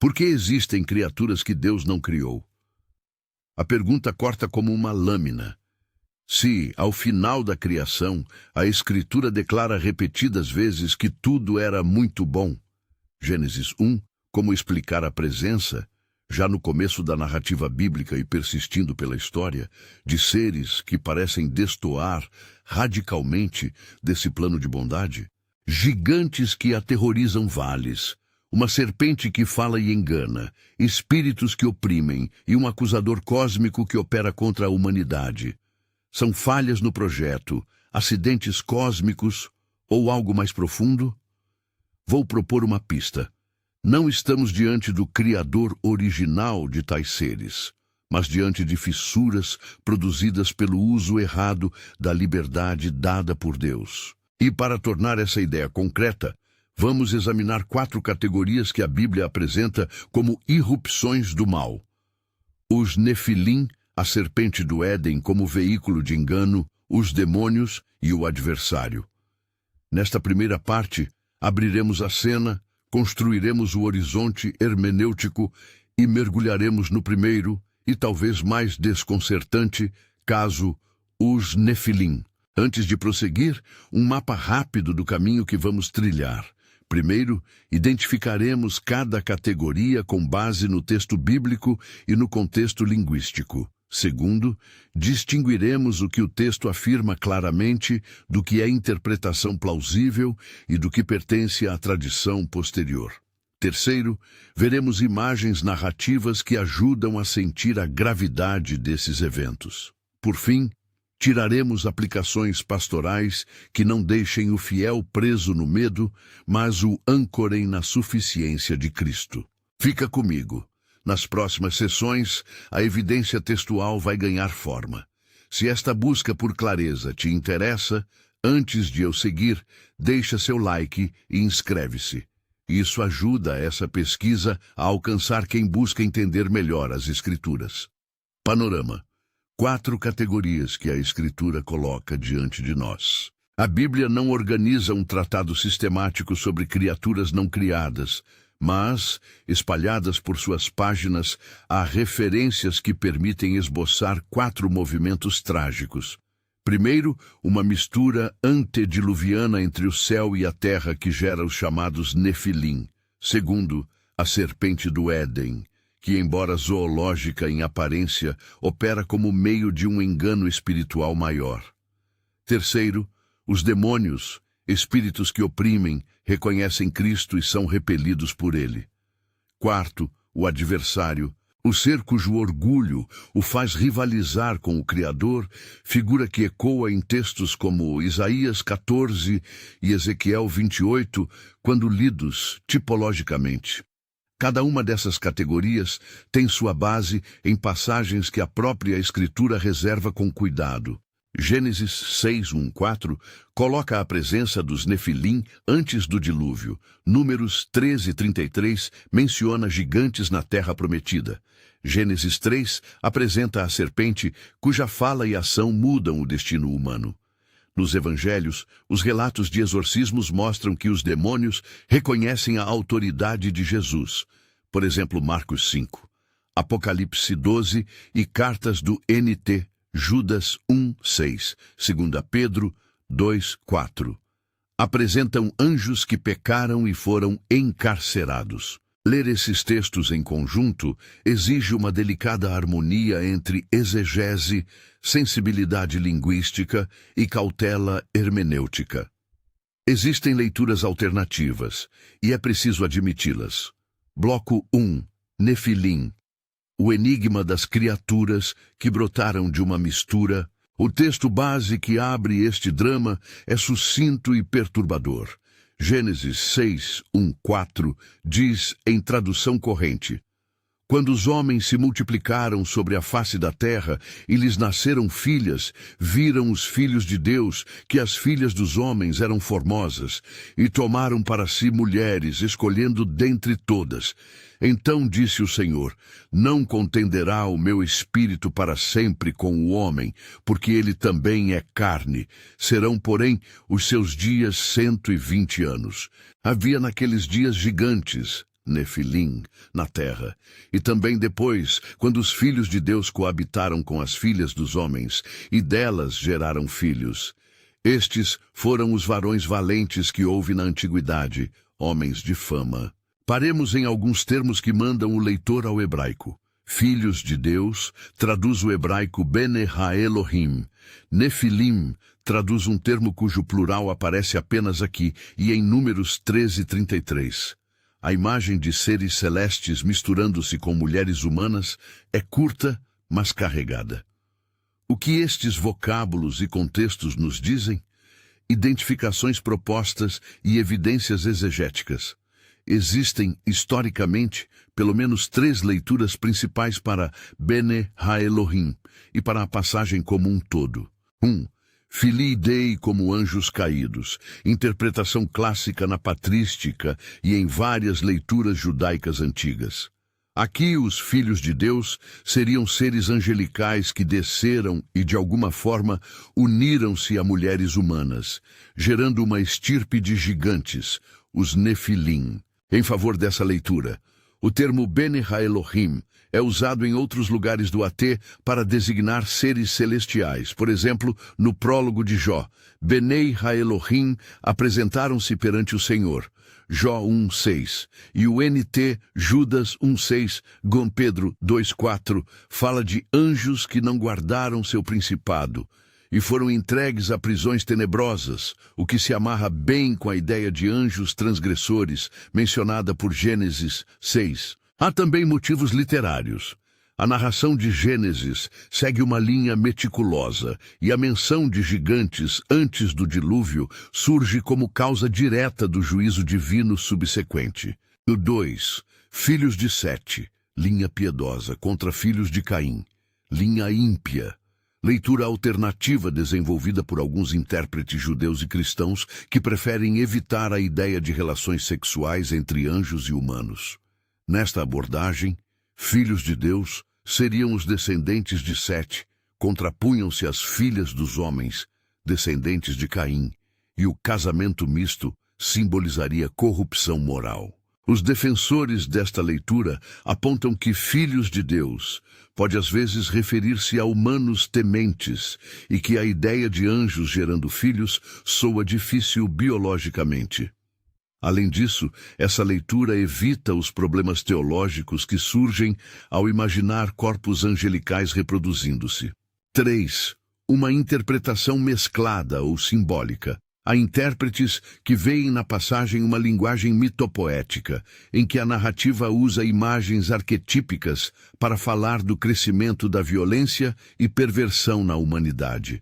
Por que existem criaturas que Deus não criou? A pergunta corta como uma lâmina. Se, ao final da criação, a Escritura declara repetidas vezes que tudo era muito bom, Gênesis 1, como explicar a presença, já no começo da narrativa bíblica e persistindo pela história, de seres que parecem destoar radicalmente desse plano de bondade? Gigantes que aterrorizam vales, uma serpente que fala e engana, espíritos que oprimem e um acusador cósmico que opera contra a humanidade. São falhas no projeto, acidentes cósmicos ou algo mais profundo? Vou propor uma pista. Não estamos diante do Criador original de tais seres, mas diante de fissuras produzidas pelo uso errado da liberdade dada por Deus. E para tornar essa ideia concreta, vamos examinar 4 categorias que a Bíblia apresenta como irrupções do mal. Os Nefilim, a serpente do Éden como veículo de engano, os demônios e o adversário. Nesta primeira parte, abriremos a cena, construiremos o horizonte hermenêutico e mergulharemos no primeiro, e talvez mais desconcertante, caso, os Nefilim. Antes de prosseguir, um mapa rápido do caminho que vamos trilhar. Primeiro, identificaremos cada categoria com base no texto bíblico e no contexto linguístico. Segundo, distinguiremos o que o texto afirma claramente do que é interpretação plausível e do que pertence à tradição posterior. Terceiro, veremos imagens narrativas que ajudam a sentir a gravidade desses eventos. Por fim, tiraremos aplicações pastorais que não deixem o fiel preso no medo, mas o ancorem na suficiência de Cristo. Fica comigo. Nas próximas sessões, a evidência textual vai ganhar forma. Se esta busca por clareza te interessa, antes de eu seguir, deixa seu like e inscreve-se. Isso ajuda essa pesquisa a alcançar quem busca entender melhor as Escrituras. Panorama. 4 categorias que a Escritura coloca diante de nós. A Bíblia não organiza um tratado sistemático sobre criaturas não criadas, mas, espalhadas por suas páginas, há referências que permitem esboçar 4 movimentos trágicos. Primeiro, uma mistura antediluviana entre o céu e a terra que gera os chamados Nefilim. Segundo, a serpente do Éden, que, embora zoológica em aparência, opera como meio de um engano espiritual maior. Terceiro, os demônios, espíritos que oprimem, reconhecem Cristo e são repelidos por ele. Quarto, o adversário, o ser cujo orgulho o faz rivalizar com o Criador, figura que ecoa em textos como Isaías 14 e Ezequiel 28, quando lidos tipologicamente. Cada uma dessas categorias tem sua base em passagens que a própria Escritura reserva com cuidado. Gênesis 6:1-4 coloca a presença dos Nefilim antes do dilúvio. Números 13:33 menciona gigantes na terra prometida. Gênesis 3 apresenta a serpente cuja fala e ação mudam o destino humano. Nos evangelhos, os relatos de exorcismos mostram que os demônios reconhecem a autoridade de Jesus. Por exemplo, Marcos 5, Apocalipse 12 e cartas do NT, Judas 1:6, 2 Pedro 2:4. Apresentam anjos que pecaram e foram encarcerados. Ler esses textos em conjunto exige uma delicada harmonia entre exegese, sensibilidade linguística e cautela hermenêutica. Existem leituras alternativas, e é preciso admiti-las. Bloco 1. Nefilim. O enigma das criaturas que brotaram de uma mistura. O texto base que abre este drama é sucinto e perturbador. Gênesis 6:1-4 diz, em tradução corrente: Quando os homens se multiplicaram sobre a face da terra e lhes nasceram filhas, viram os filhos de Deus que as filhas dos homens eram formosas, e tomaram para si mulheres, escolhendo dentre todas. Então disse o Senhor: Não contenderá o meu espírito para sempre com o homem, porque ele também é carne. Serão, porém, os seus dias 120 anos. Havia naqueles dias gigantes, Nefilim, na terra, e também depois, quando os filhos de Deus coabitaram com as filhas dos homens, e delas geraram filhos. Estes foram os varões valentes que houve na antiguidade, homens de fama. Paremos em alguns termos que mandam o leitor ao hebraico. Filhos de Deus traduz o hebraico Bene Ha-Elohim. Nefilim traduz um termo cujo plural aparece apenas aqui e em Números 13:33. A imagem de seres celestes misturando-se com mulheres humanas é curta, mas carregada. O que estes vocábulos e contextos nos dizem? Identificações propostas e evidências exegéticas. Existem, historicamente, pelo menos 3 leituras principais para Bene Ha-Elohim e para a passagem como um todo. 1. Filii Dei como anjos caídos, interpretação clássica na patrística e em várias leituras judaicas antigas. Aqui os filhos de Deus seriam seres angelicais que desceram e, de alguma forma, uniram-se a mulheres humanas, gerando uma estirpe de gigantes, os Nefilim. Em favor dessa leitura, o termo Bene Ha-Elohim é usado em outros lugares do AT para designar seres celestiais. Por exemplo, no prólogo de Jó, Benei Ha-Elohim apresentaram-se perante o Senhor. Jó 1:6. E o NT Judas 1:6, Gon Pedro 2:4, fala de anjos que não guardaram seu principado e foram entregues a prisões tenebrosas, o que se amarra bem com a ideia de anjos transgressores, mencionada por Gênesis 6. Há também motivos literários. A narração de Gênesis segue uma linha meticulosa e a menção de gigantes antes do dilúvio surge como causa direta do juízo divino subsequente. No 2, filhos de Sete, linha piedosa, contra filhos de Caim, linha ímpia. Leitura alternativa desenvolvida por alguns intérpretes judeus e cristãos que preferem evitar a ideia de relações sexuais entre anjos e humanos. Nesta abordagem, filhos de Deus seriam os descendentes de Sete, contrapunham-se às filhas dos homens, descendentes de Caim, e o casamento misto simbolizaria corrupção moral. Os defensores desta leitura apontam que filhos de Deus pode às vezes referir-se a humanos tementes e que a ideia de anjos gerando filhos soa difícil biologicamente. Além disso, essa leitura evita os problemas teológicos que surgem ao imaginar corpos angelicais reproduzindo-se. 3. Uma interpretação mesclada ou simbólica. Há intérpretes que veem na passagem uma linguagem mitopoética, em que a narrativa usa imagens arquetípicas para falar do crescimento da violência e perversão na humanidade.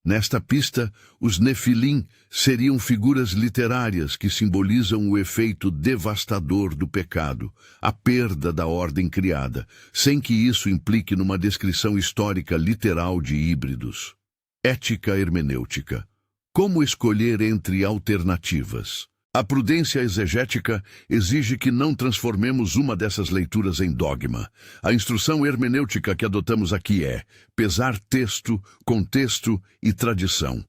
Nesta pista, os Nefilim seriam figuras literárias que simbolizam o efeito devastador do pecado, a perda da ordem criada, sem que isso implique numa descrição histórica literal de híbridos. Ética hermenêutica. Como escolher entre alternativas? A prudência exegética exige que não transformemos uma dessas leituras em dogma. A instrução hermenêutica que adotamos aqui é pesar texto, contexto e tradição.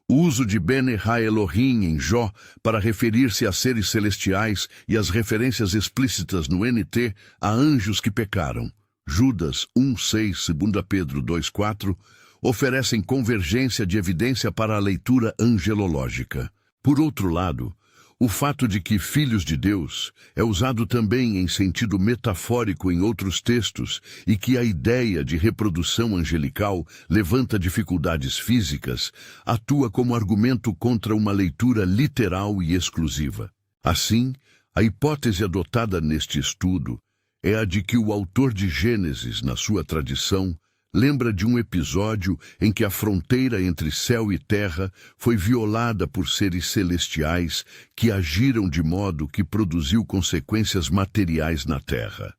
O uso de Bene Ha-Elohim em Jó para referir-se a seres celestiais e as referências explícitas no NT a anjos que pecaram. Judas 1:6, 2 Pedro 2:4, oferecem convergência de evidência para a leitura angelológica. Por outro lado, o fato de que filhos de Deus é usado também em sentido metafórico em outros textos e que a ideia de reprodução angelical levanta dificuldades físicas, atua como argumento contra uma leitura literal e exclusiva. Assim, a hipótese adotada neste estudo é a de que o autor de Gênesis, na sua tradição, lembra de um episódio em que a fronteira entre céu e terra foi violada por seres celestiais que agiram de modo que produziu consequências materiais na terra.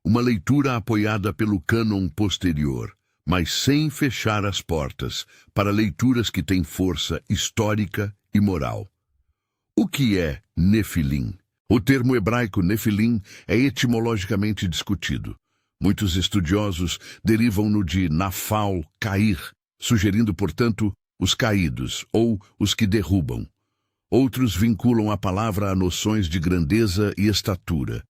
Uma leitura apoiada pelo cânon posterior, mas sem fechar as portas para leituras que têm força histórica e moral. O que é Nefilim? O termo hebraico Nefilim é etimologicamente discutido. Muitos estudiosos derivam-no de nafal, cair, sugerindo, portanto, os caídos, ou os que derrubam. Outros vinculam a palavra a noções de grandeza e estatura.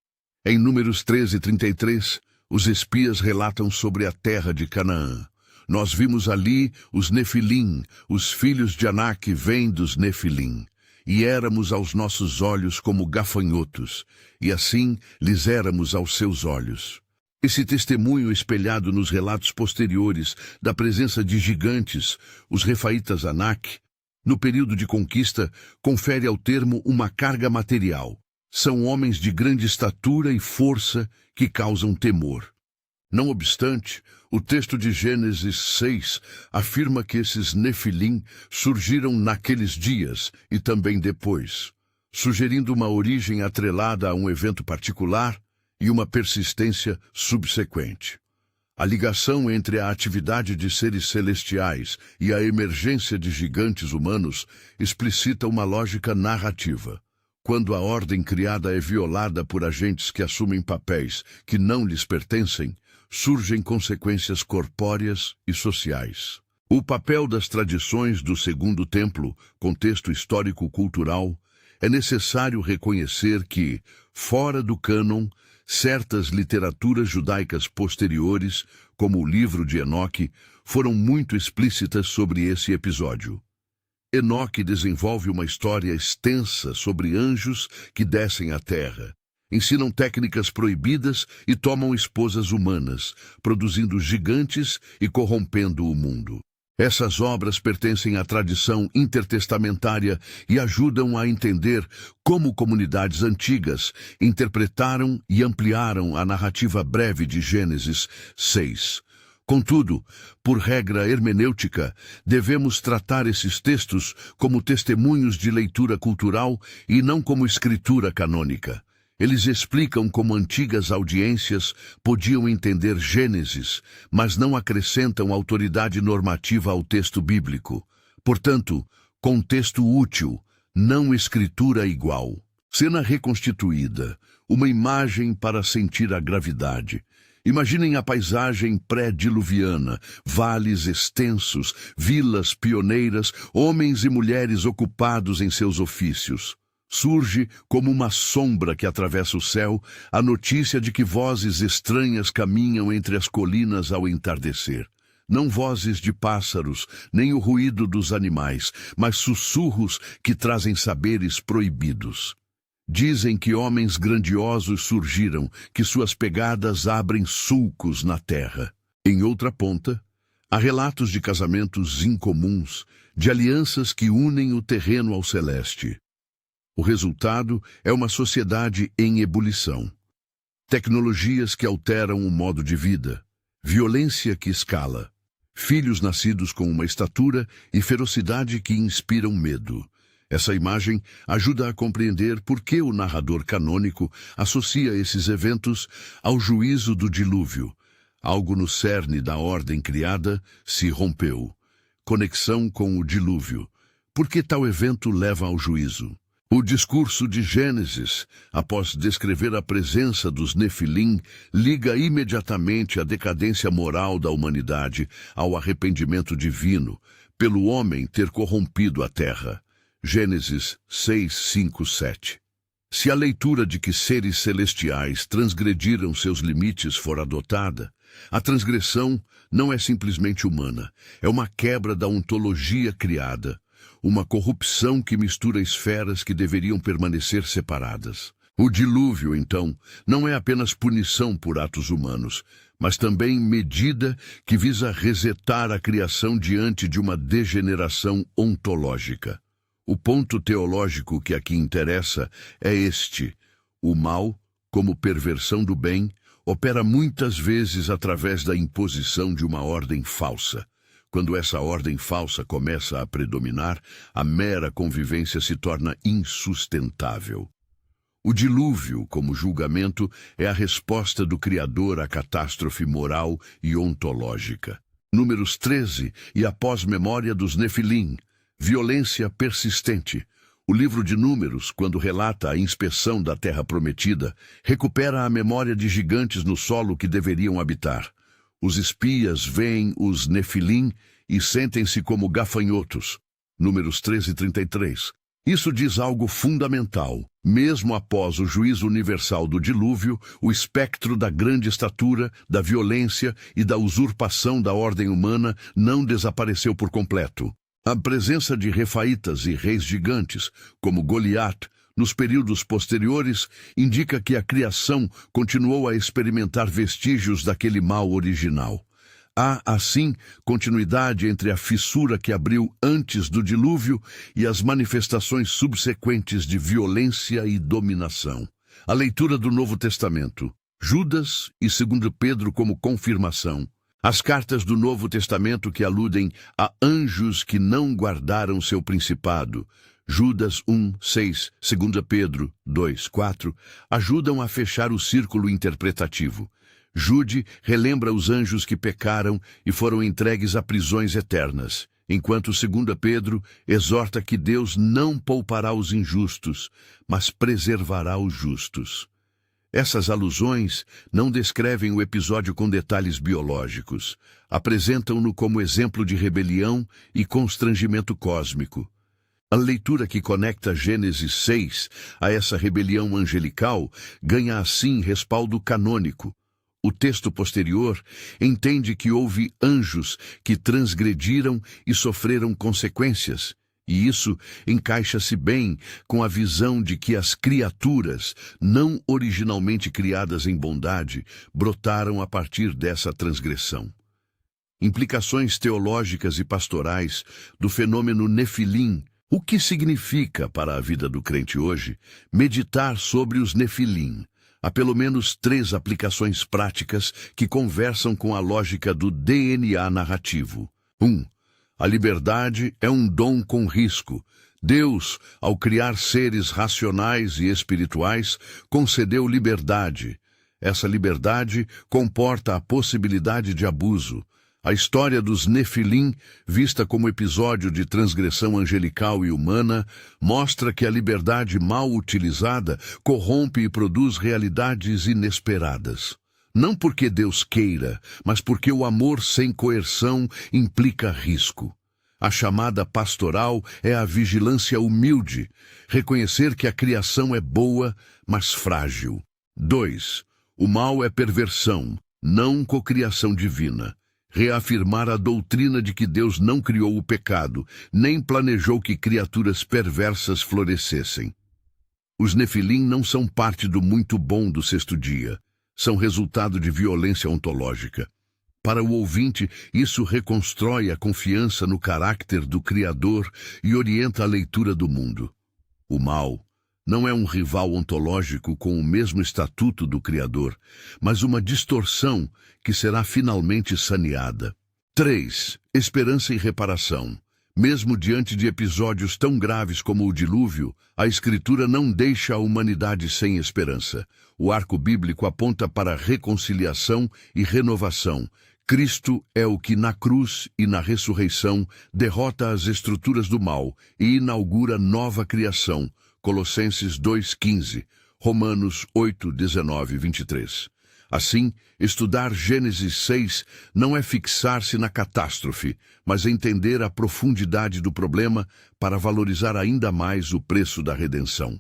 Em Números 13:33, os espias relatam sobre a terra de Canaã. Nós vimos ali os Nefilim, os filhos de Anak vêm dos Nefilim. E éramos aos nossos olhos como gafanhotos, e assim lhes éramos aos seus olhos. Esse testemunho espelhado nos relatos posteriores da presença de gigantes, os refaitas Anak, no período de conquista, confere ao termo uma carga material. São homens de grande estatura e força que causam temor. Não obstante, o texto de Gênesis 6 afirma que esses Nefilim surgiram naqueles dias e também depois, sugerindo uma origem atrelada a um evento particular e uma persistência subsequente. A ligação entre a atividade de seres celestiais e a emergência de gigantes humanos explicita uma lógica narrativa. Quando a ordem criada é violada por agentes que assumem papéis que não lhes pertencem, surgem consequências corpóreas e sociais. O papel das tradições do Segundo Templo, contexto histórico-cultural, é necessário reconhecer que, fora do cânon, certas literaturas judaicas posteriores, como o livro de Enoque, foram muito explícitas sobre esse episódio. Enoque desenvolve uma história extensa sobre anjos que descem à terra, ensinam técnicas proibidas e tomam esposas humanas, produzindo gigantes e corrompendo o mundo. Essas obras pertencem à tradição intertestamentária e ajudam a entender como comunidades antigas interpretaram e ampliaram a narrativa breve de Gênesis 6. Contudo, por regra hermenêutica, devemos tratar esses textos como testemunhos de leitura cultural e não como escritura canônica. Eles explicam como antigas audiências podiam entender Gênesis, mas não acrescentam autoridade normativa ao texto bíblico. Portanto, contexto útil, não escritura igual. Cena reconstituída, uma imagem para sentir a gravidade. Imaginem a paisagem pré-diluviana, vales extensos, vilas pioneiras, homens e mulheres ocupados em seus ofícios. Surge, como uma sombra que atravessa o céu, a notícia de que vozes estranhas caminham entre as colinas ao entardecer. Não vozes de pássaros, nem o ruído dos animais, mas sussurros que trazem saberes proibidos. Dizem que homens grandiosos surgiram, que suas pegadas abrem sulcos na terra. Em outra ponta, há relatos de casamentos incomuns, de alianças que unem o terreno ao celeste. O resultado é uma sociedade em ebulição. Tecnologias que alteram o modo de vida, violência que escala, filhos nascidos com uma estatura e ferocidade que inspiram medo. Essa imagem ajuda a compreender por que o narrador canônico associa esses eventos ao juízo do dilúvio. Algo no cerne da ordem criada se rompeu. Conexão com o dilúvio. Por que tal evento leva ao juízo? O discurso de Gênesis, após descrever a presença dos Nefilim, liga imediatamente a decadência moral da humanidade ao arrependimento divino, pelo homem ter corrompido a terra. Gênesis 6, 5, 7. Se a leitura de que seres celestiais transgrediram seus limites for adotada, a transgressão não é simplesmente humana, é uma quebra da ontologia criada, uma corrupção que mistura esferas que deveriam permanecer separadas. O dilúvio, então, não é apenas punição por atos humanos, mas também medida que visa resetar a criação diante de uma degeneração ontológica. O ponto teológico que aqui interessa é este: o mal, como perversão do bem, opera muitas vezes através da imposição de uma ordem falsa. Quando essa ordem falsa começa a predominar, a mera convivência se torna insustentável. O dilúvio, como julgamento, é a resposta do Criador à catástrofe moral e ontológica. Números 13 e a pós-memória dos Nefilim. Violência persistente. O livro de Números, quando relata a inspeção da terra prometida, recupera a memória de gigantes no solo que deveriam habitar. Os espias veem os Nefilim e sentem-se como gafanhotos. Números 13:33. Isso diz algo fundamental. Mesmo após o juízo universal do dilúvio, o espectro da grande estatura, da violência e da usurpação da ordem humana não desapareceu por completo. A presença de refaítas e reis gigantes, como Goliat, nos períodos posteriores, indica que a criação continuou a experimentar vestígios daquele mal original. Há, assim, continuidade entre a fissura que abriu antes do dilúvio e as manifestações subsequentes de violência e dominação. A leitura do Novo Testamento, Judas e 2 Pedro como confirmação. As cartas do Novo Testamento que aludem a anjos que não guardaram seu principado, Judas 1, 6, 2 Pedro 2, 4, ajudam a fechar o círculo interpretativo. Jude relembra os anjos que pecaram e foram entregues a prisões eternas, enquanto 2 Pedro exorta que Deus não poupará os injustos, mas preservará os justos. Essas alusões não descrevem o episódio com detalhes biológicos, apresentam-no como exemplo de rebelião e constrangimento cósmico. A leitura que conecta Gênesis 6 a essa rebelião angelical ganha assim respaldo canônico. O texto posterior entende que houve anjos que transgrediram e sofreram consequências, e isso encaixa-se bem com a visão de que as criaturas, não originalmente criadas em bondade, brotaram a partir dessa transgressão. Implicações teológicas e pastorais do fenômeno Nefilim. O que significa para a vida do crente hoje meditar sobre os Nefilim? Há pelo menos 3 aplicações práticas que conversam com a lógica do DNA narrativo. 1. A liberdade é um dom com risco. Deus, ao criar seres racionais e espirituais, concedeu liberdade. Essa liberdade comporta a possibilidade de abuso. A história dos Nefilim, vista como episódio de transgressão angelical e humana, mostra que a liberdade mal utilizada corrompe e produz realidades inesperadas. Não porque Deus queira, mas porque o amor sem coerção implica risco. A chamada pastoral é a vigilância humilde, reconhecer que a criação é boa, mas frágil. 2. O mal é perversão, não cocriação divina. Reafirmar a doutrina de que Deus não criou o pecado, nem planejou que criaturas perversas florescessem. Os Nefilim não são parte do muito bom do sexto dia, são resultado de violência ontológica. Para o ouvinte, isso reconstrói a confiança no caráter do Criador e orienta a leitura do mundo. O mal não é um rival ontológico com o mesmo estatuto do Criador, mas uma distorção que será finalmente saneada. 3. Esperança e reparação. Mesmo diante de episódios tão graves como o dilúvio, a Escritura não deixa a humanidade sem esperança. O arco bíblico aponta para reconciliação e renovação. Cristo é o que na cruz e na ressurreição derrota as estruturas do mal e inaugura nova criação. Colossenses 2,15, Romanos 8, 19 e 23. Assim, estudar Gênesis 6 não é fixar-se na catástrofe, mas entender a profundidade do problema para valorizar ainda mais o preço da redenção.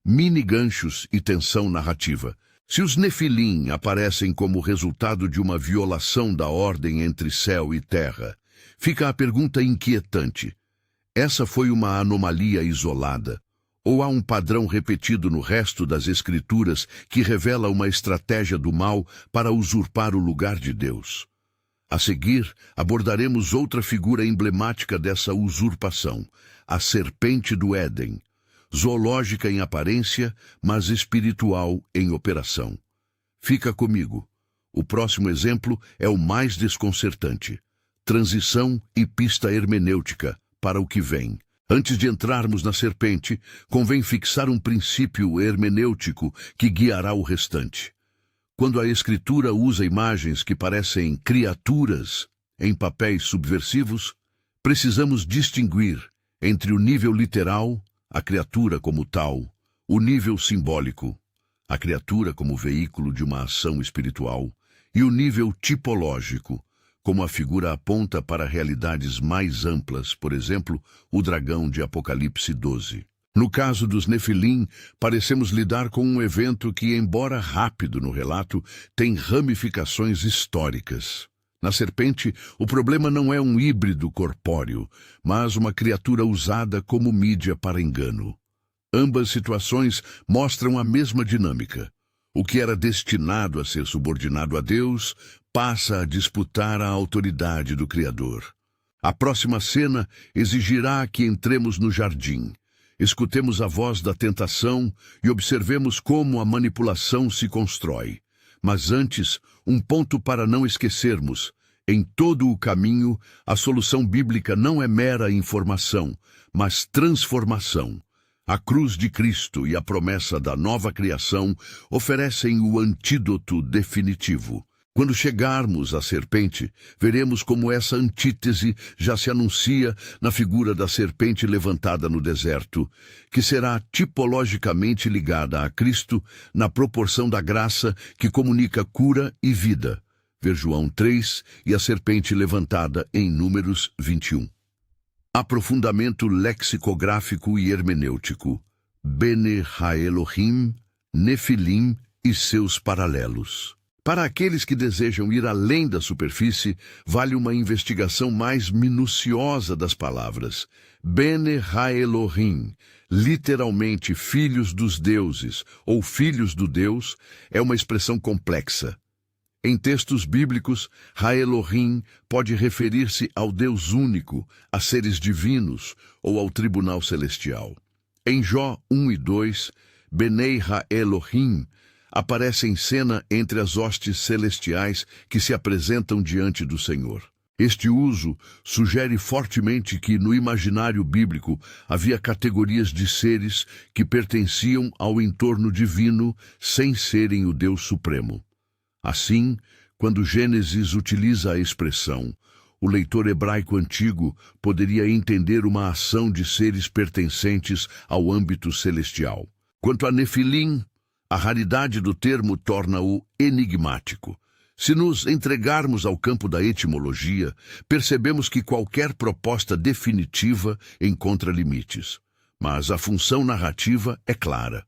Mini-ganchos e tensão narrativa. Se os Nefilim aparecem como resultado de uma violação da ordem entre céu e terra, fica a pergunta inquietante. Essa foi uma anomalia isolada? Ou há um padrão repetido no resto das Escrituras que revela uma estratégia do mal para usurpar o lugar de Deus? A seguir, abordaremos outra figura emblemática dessa usurpação, a serpente do Éden, zoológica em aparência, mas espiritual em operação. Fica comigo. O próximo exemplo é o mais desconcertante. Transição e pista hermenêutica para o que vem. Antes de entrarmos na serpente, convém fixar um princípio hermenêutico que guiará o restante. Quando a Escritura usa imagens que parecem criaturas em papéis subversivos, precisamos distinguir entre o nível literal, a criatura como tal, o nível simbólico, a criatura como veículo de uma ação espiritual, e o nível tipológico, como a figura aponta para realidades mais amplas, por exemplo, o dragão de Apocalipse 12. No caso dos Nefilim, parecemos lidar com um evento que, embora rápido no relato, tem ramificações históricas. Na serpente, o problema não é um híbrido corpóreo, mas uma criatura usada como mídia para engano. Ambas situações mostram a mesma dinâmica. O que era destinado a ser subordinado a Deus passa a disputar a autoridade do Criador. A próxima cena exigirá que entremos no jardim, escutemos a voz da tentação e observemos como a manipulação se constrói. Mas antes, um ponto para não esquecermos: em todo o caminho, a solução bíblica não é mera informação, mas transformação. A cruz de Cristo e a promessa da nova criação oferecem o antídoto definitivo. Quando chegarmos à serpente, veremos como essa antítese já se anuncia na figura da serpente levantada no deserto, que será tipologicamente ligada a Cristo na proporção da graça que comunica cura e vida. Ver João 3 e a serpente levantada em Números 21. Aprofundamento lexicográfico e hermenêutico. Bene Ha-Elohim, Nefilim e seus paralelos. Para aqueles que desejam ir além da superfície, vale uma investigação mais minuciosa das palavras. Bene Ha-Elohim, literalmente filhos dos deuses ou filhos do Deus, é uma expressão complexa. Em textos bíblicos, Ha-Elohim pode referir-se ao Deus único, a seres divinos ou ao tribunal celestial. Em Jó 1 e 2, Benei Ha-Elohim aparece em cena entre as hostes celestiais que se apresentam diante do Senhor. Este uso sugere fortemente que, no imaginário bíblico, havia categorias de seres que pertenciam ao entorno divino sem serem o Deus Supremo. Assim, quando Gênesis utiliza a expressão, o leitor hebraico antigo poderia entender uma ação de seres pertencentes ao âmbito celestial. Quanto a Nefilim, a raridade do termo torna-o enigmático. Se nos entregarmos ao campo da etimologia, percebemos que qualquer proposta definitiva encontra limites. Mas a função narrativa é clara.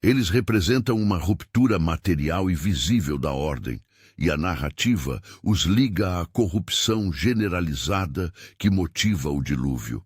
Eles representam uma ruptura material e visível da ordem, e a narrativa os liga à corrupção generalizada que motiva o dilúvio.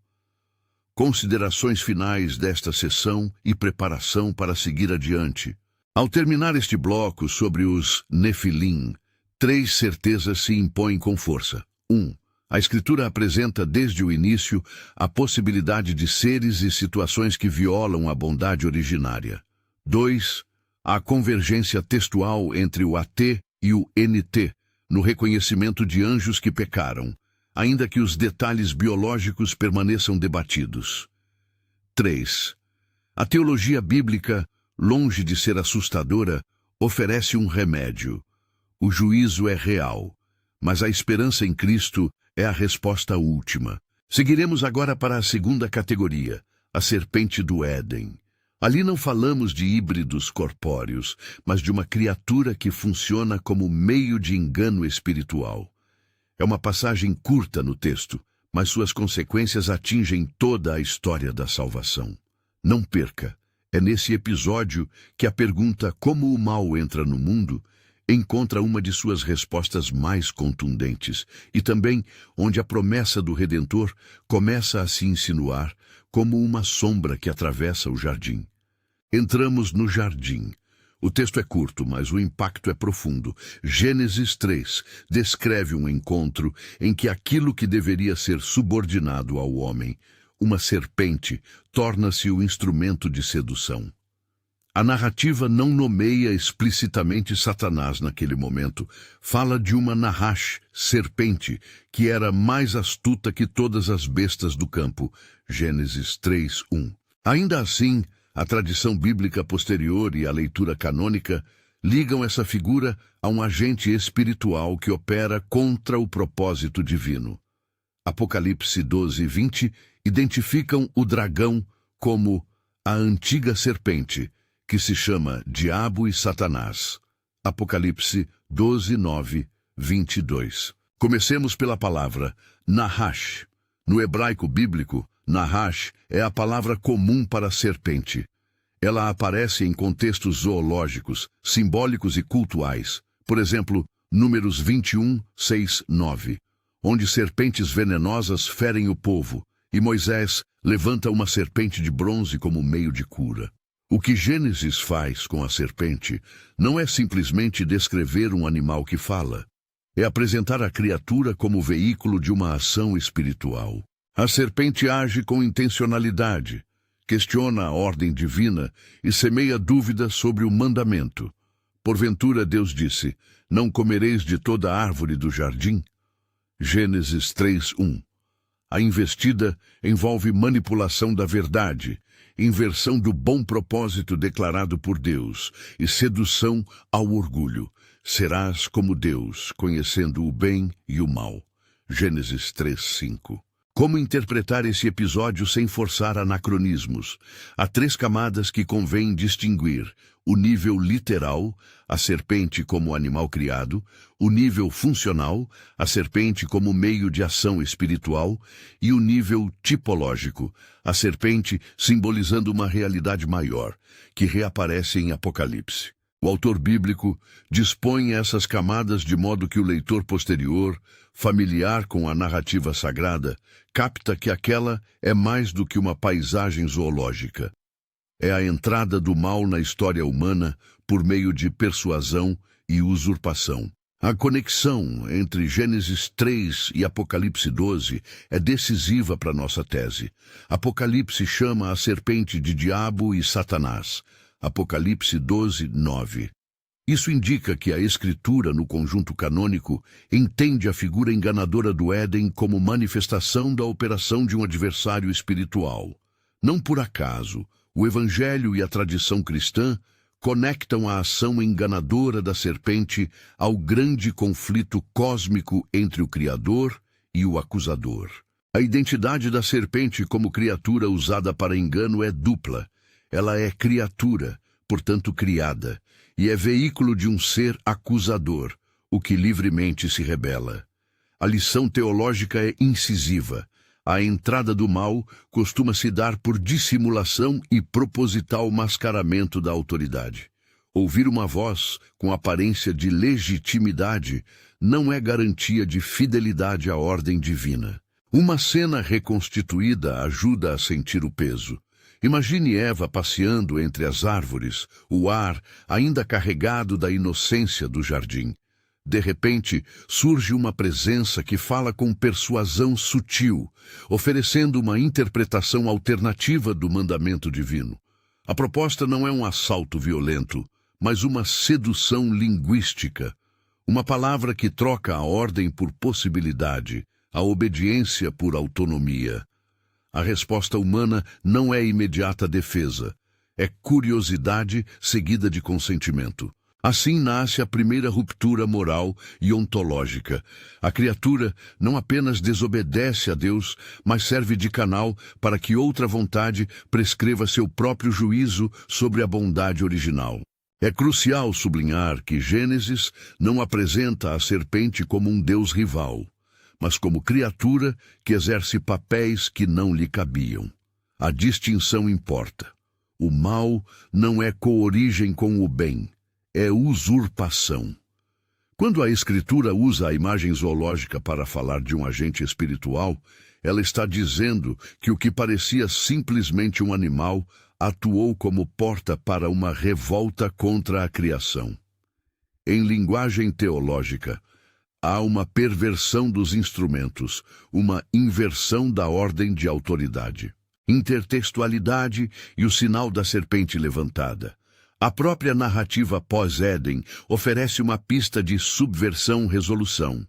Considerações finais desta sessão e preparação para seguir adiante. Ao terminar este bloco sobre os Nefilim, 3 certezas se impõem com força. 1. A Escritura apresenta desde o início a possibilidade de seres e situações que violam a bondade originária. 2. A convergência textual entre o AT e o NT, no reconhecimento de anjos que pecaram, ainda que os detalhes biológicos permaneçam debatidos. 3. A teologia bíblica, longe de ser assustadora, oferece um remédio. O juízo é real, mas a esperança em Cristo é a resposta última. Seguiremos agora para a segunda categoria, a serpente do Éden. Ali não falamos de híbridos corpóreos, mas de uma criatura que funciona como meio de engano espiritual. É uma passagem curta no texto, mas suas consequências atingem toda a história da salvação. Não perca! É nesse episódio que a pergunta como o mal entra no mundo encontra uma de suas respostas mais contundentes e também onde a promessa do Redentor começa a se insinuar como uma sombra que atravessa o jardim. Entramos no jardim. O texto é curto, mas o impacto é profundo. Gênesis 3 descreve um encontro em que aquilo que deveria ser subordinado ao homem, uma serpente, torna-se o instrumento de sedução. A narrativa não nomeia explicitamente Satanás naquele momento. Fala de uma Nahash, serpente, que era mais astuta que todas as bestas do campo. Gênesis 3:1. Ainda assim, a tradição bíblica posterior e a leitura canônica ligam essa figura a um agente espiritual que opera contra o propósito divino. Apocalipse 12:20 identificam o dragão como a antiga serpente, que se chama Diabo e Satanás. Apocalipse 12:9, 22. Comecemos pela palavra Nahash. No hebraico bíblico, Nahash é a palavra comum para serpente. Ela aparece em contextos zoológicos, simbólicos e cultuais. Por exemplo, Números 21, 6, 9, onde serpentes venenosas ferem o povo, e Moisés levanta uma serpente de bronze como meio de cura. O que Gênesis faz com a serpente não é simplesmente descrever um animal que fala. É apresentar a criatura como veículo de uma ação espiritual. A serpente age com intencionalidade, questiona a ordem divina e semeia dúvidas sobre o mandamento. Porventura Deus disse, não comereis de toda a árvore do jardim? Gênesis 3:1. A investida envolve manipulação da verdade, inversão do bom propósito declarado por Deus e sedução ao orgulho. Serás como Deus, conhecendo o bem e o mal. Gênesis 3:5. Como interpretar esse episódio sem forçar anacronismos? Há 3 camadas que convém distinguir: o nível literal, a serpente como animal criado; o nível funcional, a serpente como meio de ação espiritual; e o nível tipológico, a serpente simbolizando uma realidade maior, que reaparece em Apocalipse. O autor bíblico dispõe essas camadas de modo que o leitor posterior, familiar com a narrativa sagrada, capta que aquela é mais do que uma paisagem zoológica. É a entrada do mal na história humana por meio de persuasão e usurpação. A conexão entre Gênesis 3 e Apocalipse 12 é decisiva para nossa tese. Apocalipse chama a serpente de diabo e Satanás. Apocalipse 12, 9. Isso indica que a Escritura, no conjunto canônico, entende a figura enganadora do Éden como manifestação da operação de um adversário espiritual. Não por acaso, o Evangelho e a tradição cristã conectam a ação enganadora da serpente ao grande conflito cósmico entre o Criador e o acusador. A identidade da serpente como criatura usada para engano é dupla. Ela é criatura, portanto criada, e é veículo de um ser acusador, o que livremente se rebela. A lição teológica é incisiva. A entrada do mal costuma se dar por dissimulação e proposital mascaramento da autoridade. Ouvir uma voz com aparência de legitimidade não é garantia de fidelidade à ordem divina. Uma cena reconstituída ajuda a sentir o peso. Imagine Eva passeando entre as árvores, o ar ainda carregado da inocência do jardim. De repente, surge uma presença que fala com persuasão sutil, oferecendo uma interpretação alternativa do mandamento divino. A proposta não é um assalto violento, mas uma sedução linguística, uma palavra que troca a ordem por possibilidade, a obediência por autonomia. A resposta humana não é imediata defesa, é curiosidade seguida de consentimento. Assim nasce a primeira ruptura moral e ontológica. A criatura não apenas desobedece a Deus, mas serve de canal para que outra vontade prescreva seu próprio juízo sobre a bondade original. É crucial sublinhar que Gênesis não apresenta a serpente como um Deus rival, mas como criatura que exerce papéis que não lhe cabiam. A distinção importa. O mal não é coorigem com o bem, é usurpação. Quando a Escritura usa a imagem zoológica para falar de um agente espiritual, ela está dizendo que o que parecia simplesmente um animal atuou como porta para uma revolta contra a criação. Em linguagem teológica, há uma perversão dos instrumentos, uma inversão da ordem de autoridade. Intertextualidade e o sinal da serpente levantada. A própria narrativa pós-Éden oferece uma pista de subversão-resolução.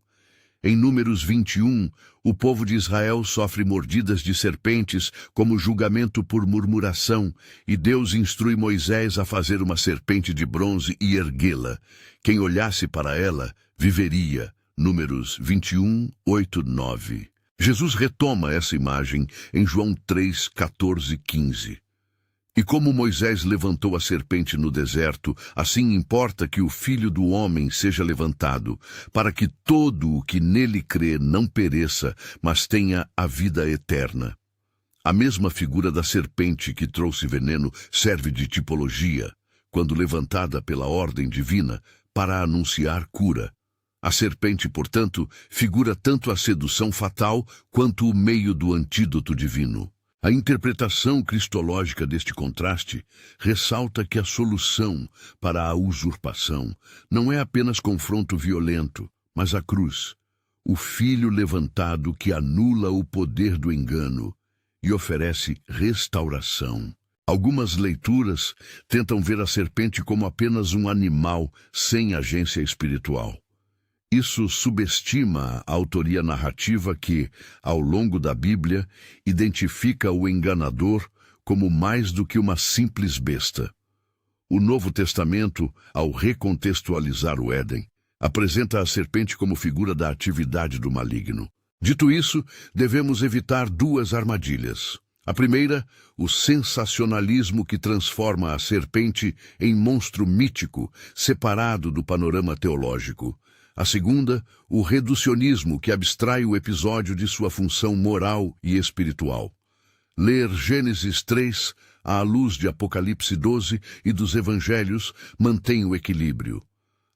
Em Números 21, o povo de Israel sofre mordidas de serpentes como julgamento por murmuração, e Deus instrui Moisés a fazer uma serpente de bronze e erguê-la. Quem olhasse para ela, viveria. Números 21, 8, 9. Jesus retoma essa imagem em João 3, 14, 15. E como Moisés levantou a serpente no deserto, assim importa que o Filho do Homem seja levantado, para que todo o que nele crê não pereça, mas tenha a vida eterna. A mesma figura da serpente que trouxe veneno serve de tipologia, quando levantada pela ordem divina, para anunciar cura. A serpente, portanto, figura tanto a sedução fatal quanto o meio do antídoto divino. A interpretação cristológica deste contraste ressalta que a solução para a usurpação não é apenas confronto violento, mas a cruz, o Filho levantado que anula o poder do engano e oferece restauração. Algumas leituras tentam ver a serpente como apenas um animal sem agência espiritual. Isso subestima a autoria narrativa que, ao longo da Bíblia, identifica o enganador como mais do que uma simples besta. O Novo Testamento, ao recontextualizar o Éden, apresenta a serpente como figura da atividade do maligno. Dito isso, devemos evitar duas armadilhas. A primeira, o sensacionalismo que transforma a serpente em monstro mítico, separado do panorama teológico. A segunda, o reducionismo que abstrai o episódio de sua função moral e espiritual. Ler Gênesis 3, à luz de Apocalipse 12 e dos Evangelhos, mantém o equilíbrio.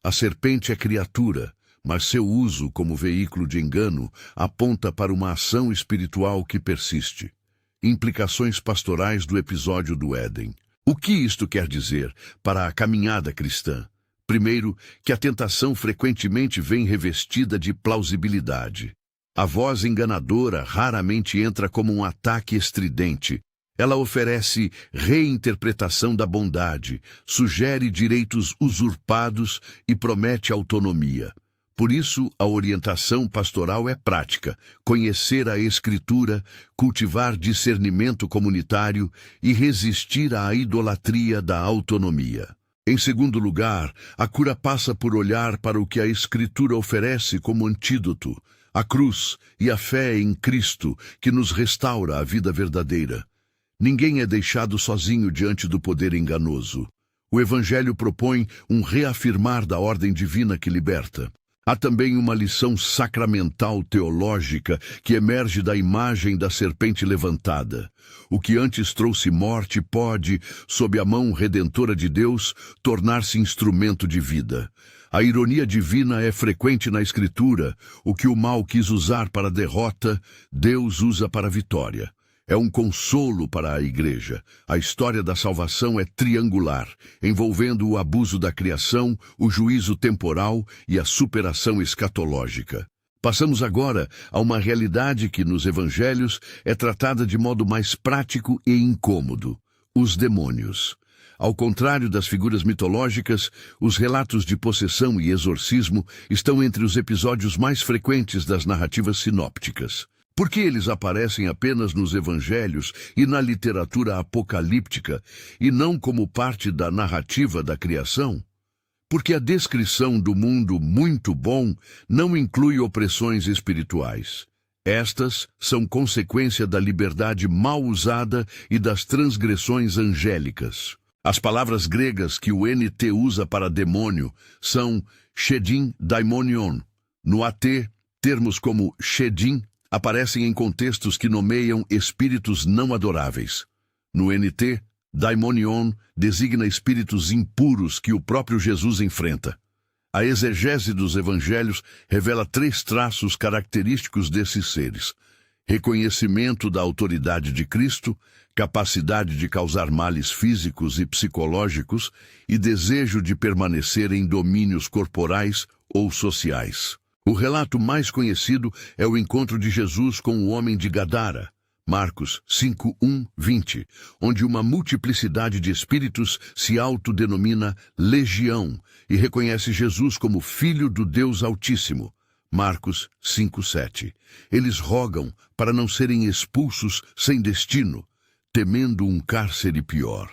A serpente é criatura, mas seu uso como veículo de engano aponta para uma ação espiritual que persiste. Implicações pastorais do episódio do Éden. O que isto quer dizer para a caminhada cristã? Primeiro, que a tentação frequentemente vem revestida de plausibilidade. A voz enganadora raramente entra como um ataque estridente. Ela oferece reinterpretação da bondade, sugere direitos usurpados e promete autonomia. Por isso, a orientação pastoral é prática: conhecer a Escritura, cultivar discernimento comunitário e resistir à idolatria da autonomia. Em segundo lugar, a cura passa por olhar para o que a Escritura oferece como antídoto, a cruz e a fé em Cristo, que nos restaura a vida verdadeira. Ninguém é deixado sozinho diante do poder enganoso. O Evangelho propõe um reafirmar da ordem divina que liberta. Há também uma lição sacramental teológica que emerge da imagem da serpente levantada. O que antes trouxe morte pode, sob a mão redentora de Deus, tornar-se instrumento de vida. A ironia divina é frequente na Escritura. O que o mal quis usar para a derrota, Deus usa para a vitória. É um consolo para a Igreja. A história da salvação é triangular, envolvendo o abuso da criação, o juízo temporal e a superação escatológica. Passamos agora a uma realidade que nos Evangelhos é tratada de modo mais prático e incômodo: os demônios. Ao contrário das figuras mitológicas, os relatos de possessão e exorcismo estão entre os episódios mais frequentes das narrativas sinópticas. Por que eles aparecem apenas nos evangelhos e na literatura apocalíptica, e não como parte da narrativa da criação? Porque a descrição do mundo muito bom não inclui opressões espirituais. Estas são consequência da liberdade mal usada e das transgressões angélicas. As palavras gregas que o NT usa para demônio são shedim daimonion. No AT, termos como shedim aparecem em contextos que nomeiam espíritos não adoráveis. No NT, daimonion designa espíritos impuros que o próprio Jesus enfrenta. A exegese dos evangelhos revela 3 traços característicos desses seres: reconhecimento da autoridade de Cristo, capacidade de causar males físicos e psicológicos e desejo de permanecer em domínios corporais ou sociais. O relato mais conhecido é o encontro de Jesus com o homem de Gadara, Marcos 5:1-20, onde uma multiplicidade de espíritos se autodenomina legião e reconhece Jesus como Filho do Deus Altíssimo, Marcos 5:7. Eles rogam para não serem expulsos sem destino, temendo um cárcere pior.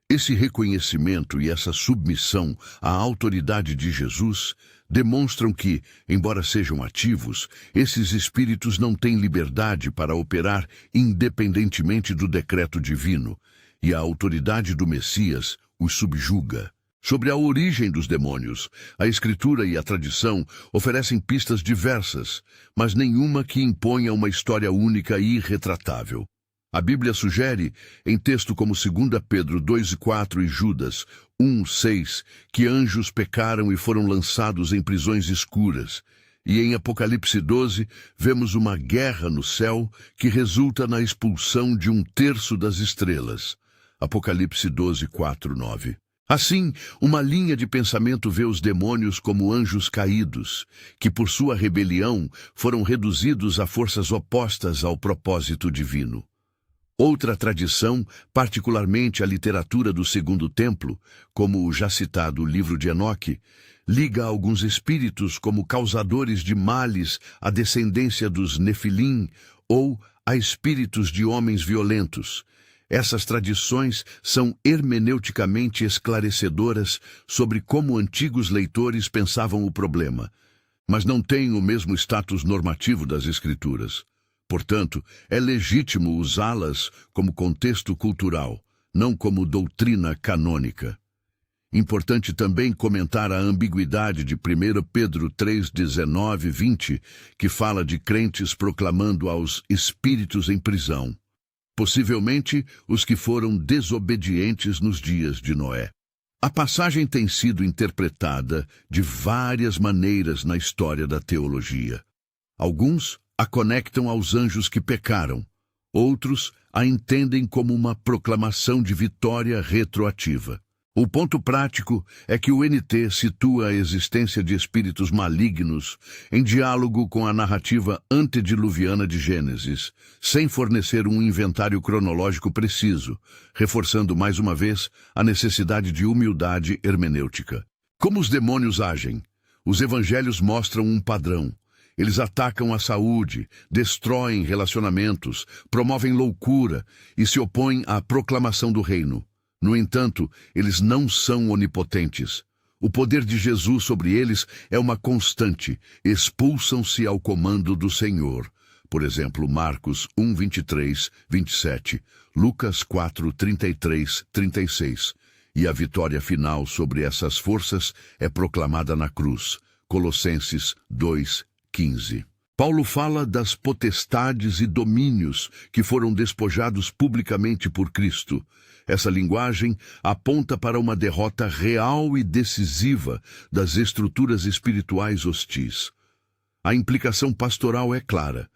Esse reconhecimento e essa submissão à autoridade de Jesus demonstram que, embora sejam ativos, esses espíritos não têm liberdade para operar independentemente do decreto divino. e a autoridade do Messias os subjuga. Sobre a origem dos demônios, a Escritura e a tradição oferecem pistas diversas, mas nenhuma que imponha uma história única e irretratável. A Bíblia sugere, em texto como 2 Pedro 2:4 e Judas 1:6, que anjos pecaram e foram lançados em prisões escuras. E em Apocalipse 12, vemos uma guerra no céu que resulta na expulsão de 1/3 das estrelas. Apocalipse 12:4-9. Assim, uma linha de pensamento vê os demônios como anjos caídos, que por sua rebelião foram reduzidos a forças opostas ao propósito divino. Outra tradição, particularmente a literatura do Segundo Templo, como o já citado livro de Enoque, liga alguns espíritos como causadores de males à descendência dos Nefilim ou a espíritos de homens violentos. Essas tradições são hermeneuticamente esclarecedoras sobre como antigos leitores pensavam o problema, mas não têm o mesmo status normativo das Escrituras. Portanto, é legítimo usá-las como contexto cultural, não como doutrina canônica. Importante também comentar a ambiguidade de 1 Pedro 3:19-20, que fala de crentes proclamando aos espíritos em prisão, possivelmente os que foram desobedientes nos dias de Noé. A passagem tem sido interpretada de várias maneiras na história da teologia. Alguns a conectam aos anjos que pecaram, outros a entendem como uma proclamação de vitória retroativa. O ponto prático é que o NT situa a existência de espíritos malignos em diálogo com a narrativa antediluviana de Gênesis, sem fornecer um inventário cronológico preciso, reforçando mais uma vez a necessidade de humildade hermenêutica. Como os demônios agem? Os evangelhos mostram um padrão. Eles atacam a saúde, destroem relacionamentos, promovem loucura e se opõem à proclamação do reino. No entanto, eles não são onipotentes. O poder de Jesus sobre eles é uma constante. Expulsam-se ao comando do Senhor. Por exemplo, Marcos 1:23-27, Lucas 4:33-36. E a vitória final sobre essas forças é proclamada na cruz. Colossenses 2:15. Paulo fala das potestades e domínios que foram despojados publicamente por Cristo. Essa linguagem aponta para uma derrota real e decisiva das estruturas espirituais hostis. A implicação pastoral é clara.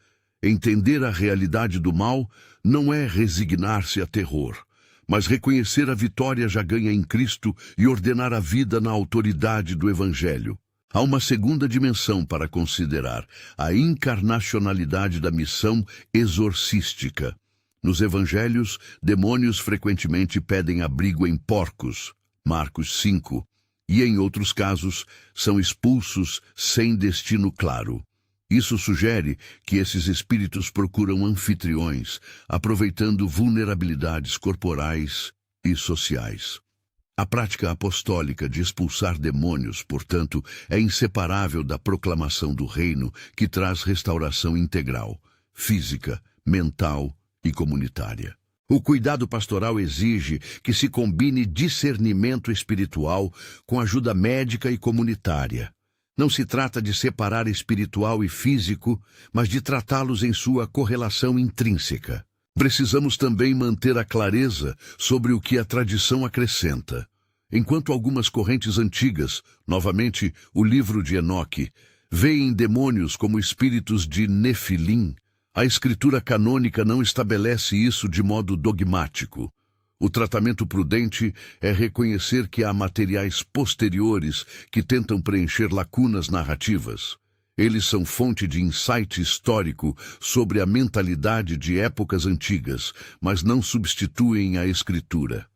Entender a realidade do mal não é resignar-se a terror, mas reconhecer a vitória já ganha em Cristo e ordenar a vida na autoridade do Evangelho. Há uma segunda dimensão para considerar, a encarnacionalidade da missão exorcística. Nos evangelhos, demônios frequentemente pedem abrigo em porcos, Marcos 5, e em outros casos são expulsos sem destino claro. Isso sugere que esses espíritos procuram anfitriões, aproveitando vulnerabilidades corporais e sociais. A prática apostólica de expulsar demônios, portanto, é inseparável da proclamação do reino que traz restauração integral, física, mental e comunitária. O cuidado pastoral exige que se combine discernimento espiritual com ajuda médica e comunitária. Não se trata de separar espiritual e físico, mas de tratá-los em sua correlação intrínseca. Precisamos também manter a clareza sobre o que a tradição acrescenta. Enquanto algumas correntes antigas, novamente o livro de Enoque, veem demônios como espíritos de Nefilim, a escritura canônica não estabelece isso de modo dogmático. O tratamento prudente é reconhecer que há materiais posteriores que tentam preencher lacunas narrativas. Eles são fonte de insight histórico sobre a mentalidade de épocas antigas, mas não substituem a Escritura.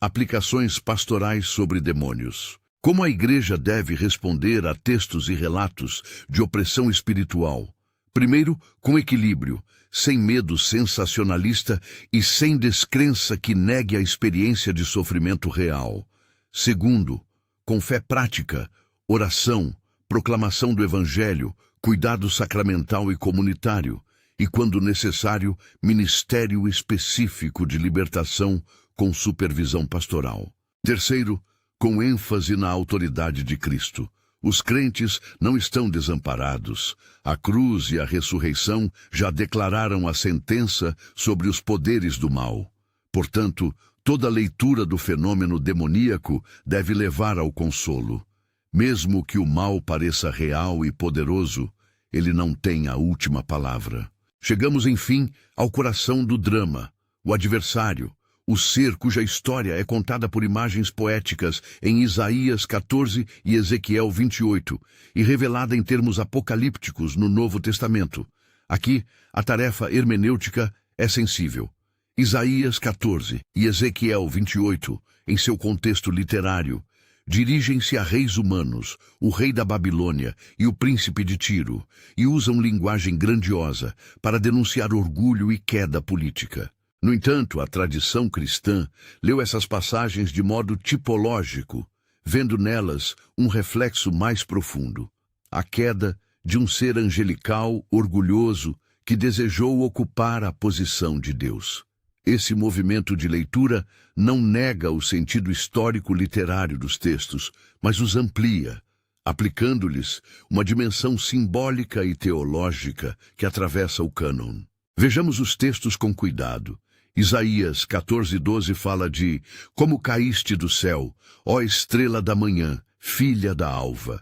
Aplicações pastorais sobre demônios. Como a Igreja deve responder a textos e relatos de opressão espiritual? Primeiro, com equilíbrio, sem medo sensacionalista e sem descrença que negue a experiência de sofrimento real. Segundo, com fé prática, oração, proclamação do Evangelho, cuidado sacramental e comunitário, e, quando necessário, ministério específico de libertação, com supervisão pastoral. Terceiro, com ênfase na autoridade de Cristo. Os crentes não estão desamparados. A cruz e a ressurreição já declararam a sentença sobre os poderes do mal. Portanto, toda leitura do fenômeno demoníaco deve levar ao consolo. Mesmo que o mal pareça real e poderoso, ele não tem a última palavra. Chegamos, enfim, ao coração do drama, o adversário, o ser cuja história é contada por imagens poéticas em Isaías 14 e Ezequiel 28 e revelada em termos apocalípticos no Novo Testamento. Aqui, a tarefa hermenêutica é sensível. Isaías 14 e Ezequiel 28, em seu contexto literário, dirigem-se a reis humanos, o rei da Babilônia e o príncipe de Tiro, e usam linguagem grandiosa para denunciar orgulho e queda política. No entanto, a tradição cristã leu essas passagens de modo tipológico, vendo nelas um reflexo mais profundo. A queda de um ser angelical, orgulhoso, que desejou ocupar a posição de Deus. Esse movimento de leitura não nega o sentido histórico-literário dos textos, mas os amplia, aplicando-lhes uma dimensão simbólica e teológica que atravessa o cânon. Vejamos os textos com cuidado. Isaías 14:12 fala de "Como caíste do céu, ó estrela da manhã, filha da alva".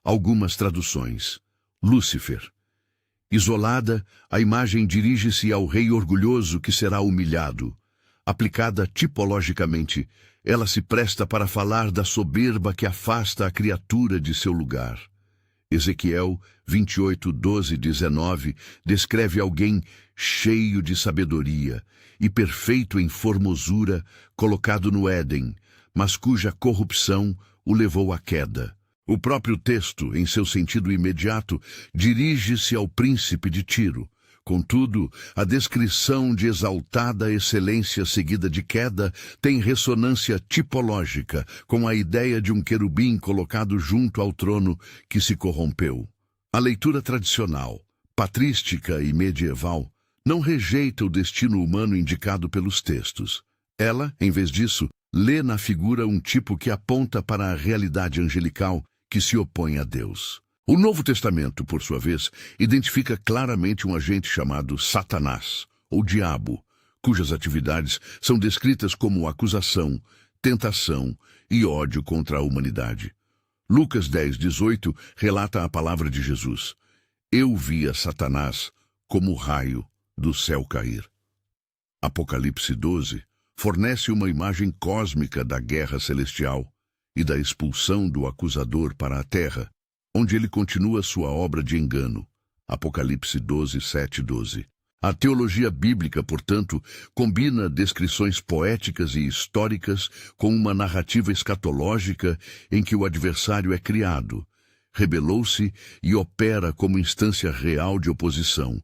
Algumas traduções. Lúcifer. Isolada, a imagem dirige-se ao rei orgulhoso que será humilhado. Aplicada tipologicamente, ela se presta para falar da soberba que afasta a criatura de seu lugar. Ezequiel 28:12-19 descreve alguém cheio de sabedoria e perfeito em formosura, colocado no Éden, mas cuja corrupção o levou à queda. O próprio texto, em seu sentido imediato, dirige-se ao príncipe de Tiro. Contudo, a descrição de exaltada excelência seguida de queda tem ressonância tipológica com a ideia de um querubim colocado junto ao trono que se corrompeu. A leitura tradicional, patrística e medieval, não rejeita o destino humano indicado pelos textos. Ela, em vez disso, lê na figura um tipo que aponta para a realidade angelical que se opõe a Deus. O Novo Testamento, por sua vez, identifica claramente um agente chamado Satanás, ou Diabo, cujas atividades são descritas como acusação, tentação e ódio contra a humanidade. Lucas 10:18 relata a palavra de Jesus: "Eu via Satanás como raio do céu cair". Apocalipse 12 fornece uma imagem cósmica da guerra celestial e da expulsão do acusador para a terra, onde ele continua sua obra de engano. Apocalipse 12:7-12. A teologia bíblica, portanto, combina descrições poéticas e históricas com uma narrativa escatológica em que o adversário é criado, rebelou-se e opera como instância real de oposição,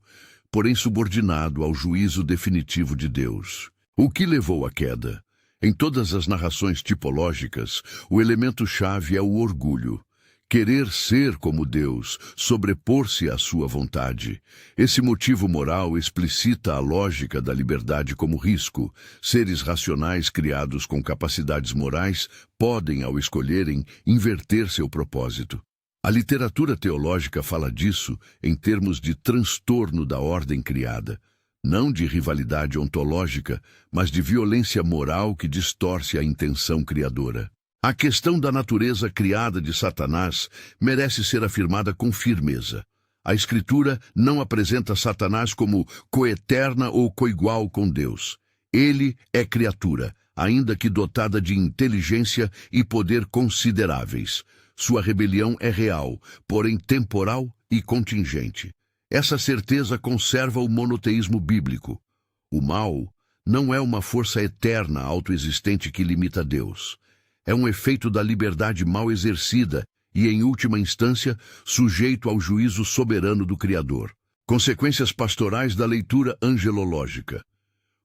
porém subordinado ao juízo definitivo de Deus. O que levou à queda? Em todas as narrações tipológicas, o elemento-chave é o orgulho. Querer ser como Deus, sobrepor-se à sua vontade. Esse motivo moral explicita a lógica da liberdade como risco. Seres racionais criados com capacidades morais podem, ao escolherem, inverter seu propósito. A literatura teológica fala disso em termos de transtorno da ordem criada. Não de rivalidade ontológica, mas de violência moral que distorce a intenção criadora. A questão da natureza criada de Satanás merece ser afirmada com firmeza. A Escritura não apresenta Satanás como coeterna ou coigual com Deus. Ele é criatura, ainda que dotada de inteligência e poder consideráveis. Sua rebelião é real, porém temporal e contingente. Essa certeza conserva o monoteísmo bíblico. O mal não é uma força eterna autoexistente que limita Deus. É um efeito da liberdade mal exercida e, em última instância, sujeito ao juízo soberano do Criador. Consequências pastorais da leitura angelológica.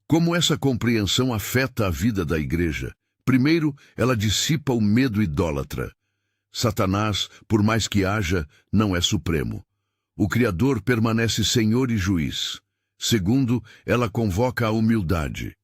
Como essa compreensão afeta a vida da Igreja? Primeiro, ela dissipa o medo idólatra. Satanás, por mais que haja, não é supremo. O Criador permanece Senhor e Juiz. Segundo, ela convoca a humildade.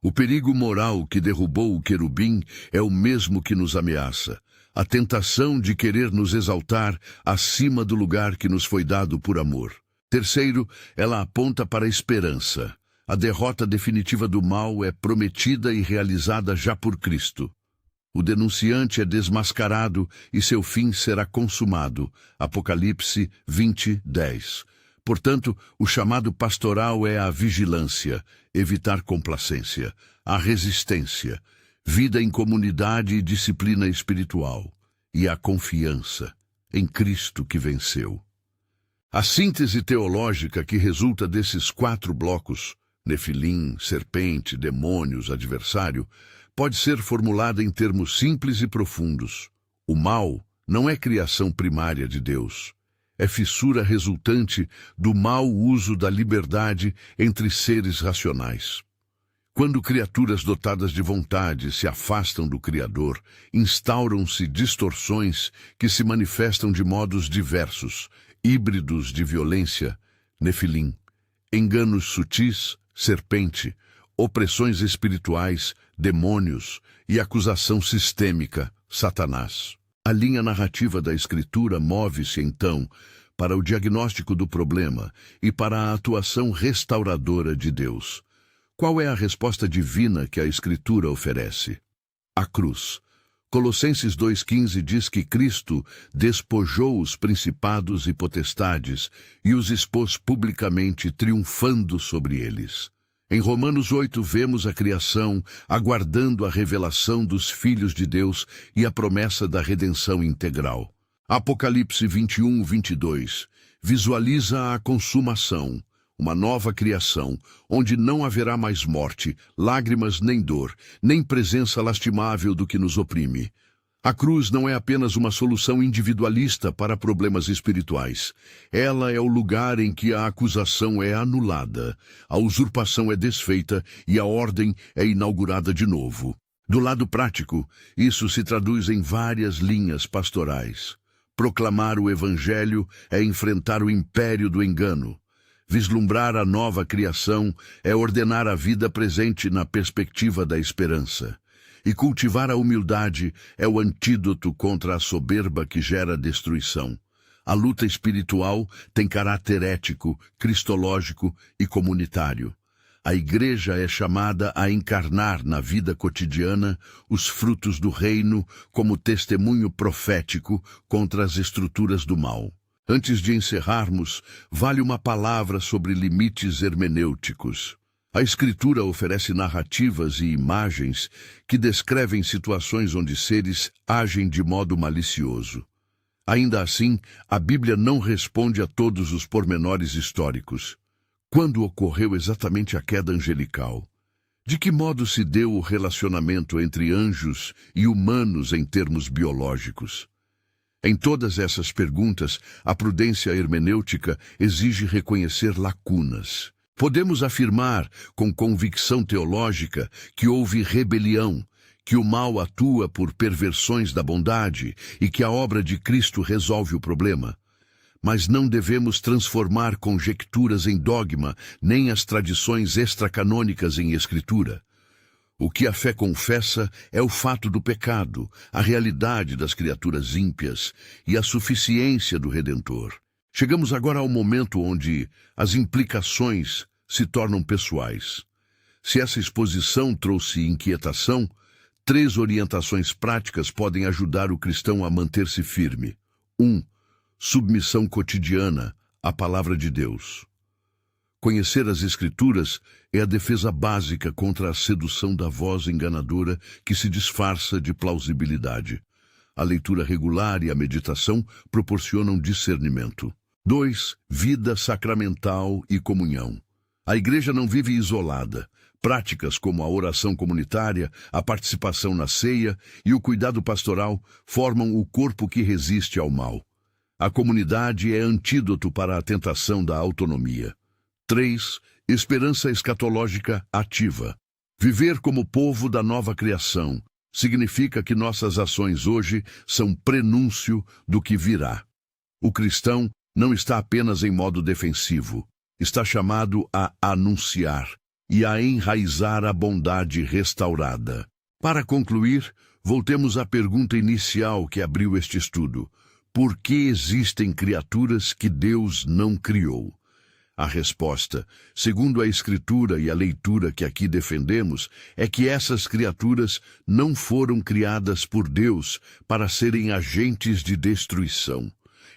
O perigo moral que derrubou o querubim é o mesmo que nos ameaça. A tentação de querer nos exaltar acima do lugar que nos foi dado por amor. Terceiro, ela aponta para a esperança. A derrota definitiva do mal é prometida e realizada já por Cristo. O denunciante é desmascarado e seu fim será consumado. Apocalipse 20:10. Portanto, o chamado pastoral é a vigilância, evitar complacência, a resistência, vida em comunidade e disciplina espiritual, e a confiança em Cristo que venceu. A síntese teológica que resulta desses 4 blocos, Nefilim, serpente, demônios, adversário, pode ser formulada em termos simples e profundos. O mal não é criação primária de Deus. É fissura resultante do mau uso da liberdade entre seres racionais. Quando criaturas dotadas de vontade se afastam do Criador, instauram-se distorções que se manifestam de modos diversos, híbridos de violência, Nefilim, enganos sutis, serpente, opressões espirituais, demônios e acusação sistêmica, Satanás. A linha narrativa da Escritura move-se, então, para o diagnóstico do problema e para a atuação restauradora de Deus. Qual é a resposta divina que a Escritura oferece? A cruz. Colossenses 2,15 diz que Cristo despojou os principados e potestades e os expôs publicamente, triunfando sobre eles. Em Romanos 8 vemos a criação aguardando a revelação dos filhos de Deus e a promessa da redenção integral. Apocalipse 21:22 visualiza a consumação, uma nova criação, onde não haverá mais morte, lágrimas nem dor, nem presença lastimável do que nos oprime. A cruz não é apenas uma solução individualista para problemas espirituais. Ela é o lugar em que a acusação é anulada, a usurpação é desfeita e a ordem é inaugurada de novo. Do lado prático, isso se traduz em várias linhas pastorais. Proclamar o Evangelho é enfrentar o império do engano. Vislumbrar a nova criação é ordenar a vida presente na perspectiva da esperança. E cultivar a humildade é o antídoto contra a soberba que gera destruição. A luta espiritual tem caráter ético, cristológico e comunitário. A Igreja é chamada a encarnar na vida cotidiana os frutos do reino como testemunho profético contra as estruturas do mal. Antes de encerrarmos, vale uma palavra sobre limites hermenêuticos. A Escritura oferece narrativas e imagens que descrevem situações onde seres agem de modo malicioso. Ainda assim, a Bíblia não responde a todos os pormenores históricos. Quando ocorreu exatamente a queda angelical? De que modo se deu o relacionamento entre anjos e humanos em termos biológicos? Em todas essas perguntas, a prudência hermenêutica exige reconhecer lacunas. Podemos afirmar, com convicção teológica, que houve rebelião, que o mal atua por perversões da bondade e que a obra de Cristo resolve o problema. Mas não devemos transformar conjecturas em dogma, nem as tradições extracanônicas em escritura. O que a fé confessa é o fato do pecado, a realidade das criaturas ímpias e a suficiência do Redentor. Chegamos agora ao momento onde as implicações se tornam pessoais. Se essa exposição trouxe inquietação, 3 orientações práticas podem ajudar o cristão a manter-se firme. 1. Submissão cotidiana à Palavra de Deus. Conhecer as Escrituras é a defesa básica contra a sedução da voz enganadora que se disfarça de plausibilidade. A leitura regular e a meditação proporcionam discernimento. 2. Vida sacramental e comunhão. A Igreja não vive isolada. Práticas como a oração comunitária, a participação na ceia e o cuidado pastoral formam o corpo que resiste ao mal. A comunidade é antídoto para a tentação da autonomia. 3. Esperança escatológica ativa. Viver como povo da nova criação significa que nossas ações hoje são prenúncio do que virá. O cristão não está apenas em modo defensivo, está chamado a anunciar, e a enraizar a bondade restaurada. Para concluir, voltemos à pergunta inicial que abriu este estudo: por que existem criaturas que Deus não criou? A resposta, segundo a Escritura e a leitura que aqui defendemos, é que essas criaturas não foram criadas por Deus para serem agentes de destruição.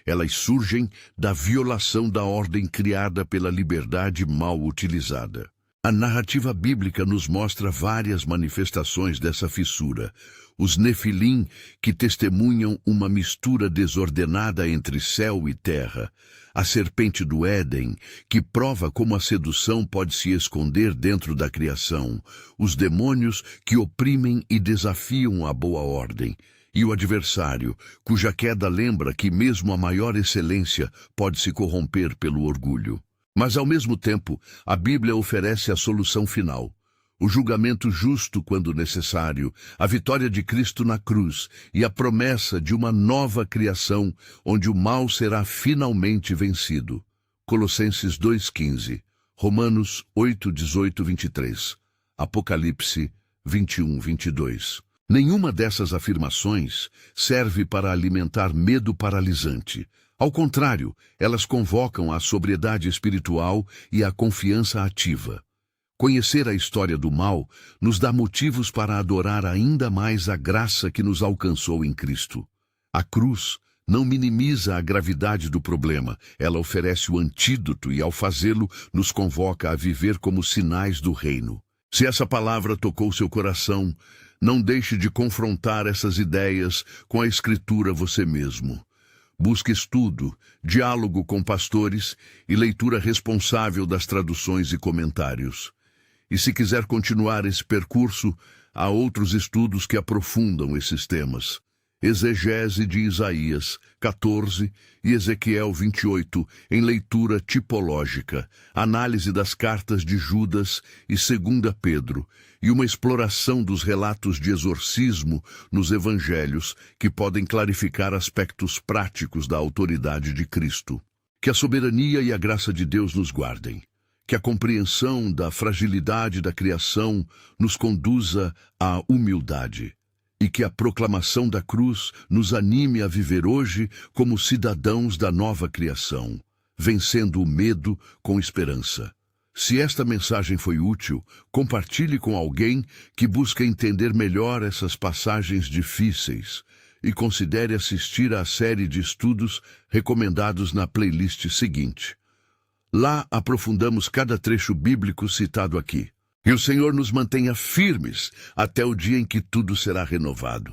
Elas surgem da violação da ordem criada pela liberdade mal utilizada. A narrativa bíblica nos mostra várias manifestações dessa fissura. Os Nefilim, que testemunham uma mistura desordenada entre céu e terra. A serpente do Éden, que prova como a sedução pode se esconder dentro da criação. Os demônios, que oprimem e desafiam a boa ordem. E o adversário, cuja queda lembra que mesmo a maior excelência pode se corromper pelo orgulho. Mas, ao mesmo tempo, a Bíblia oferece a solução final. O julgamento justo quando necessário, a vitória de Cristo na cruz e a promessa de uma nova criação onde o mal será finalmente vencido. Colossenses 2,15, Romanos 8, 18, 23, Apocalipse 21, 22. Nenhuma dessas afirmações serve para alimentar medo paralisante. Ao contrário, elas convocam a sobriedade espiritual e a confiança ativa. Conhecer a história do mal nos dá motivos para adorar ainda mais a graça que nos alcançou em Cristo. A cruz não minimiza a gravidade do problema, ela oferece o antídoto e, ao fazê-lo, nos convoca a viver como sinais do reino. Se essa palavra tocou seu coração, não deixe de confrontar essas ideias com a Escritura você mesmo. Busque estudo, diálogo com pastores e leitura responsável das traduções e comentários. E se quiser continuar esse percurso, há outros estudos que aprofundam esses temas. Exegese de Isaías 14 e Ezequiel 28 em leitura tipológica, análise das cartas de Judas e 2 Pedro, e uma exploração dos relatos de exorcismo nos evangelhos que podem clarificar aspectos práticos da autoridade de Cristo. Que a soberania e a graça de Deus nos guardem. Que a compreensão da fragilidade da criação nos conduza à humildade. E que a proclamação da cruz nos anime a viver hoje como cidadãos da nova criação, vencendo o medo com esperança. Se esta mensagem foi útil, compartilhe com alguém que busca entender melhor essas passagens difíceis e considere assistir à série de estudos recomendados na playlist seguinte. Lá aprofundamos cada trecho bíblico citado aqui. E o Senhor nos mantenha firmes até o dia em que tudo será renovado.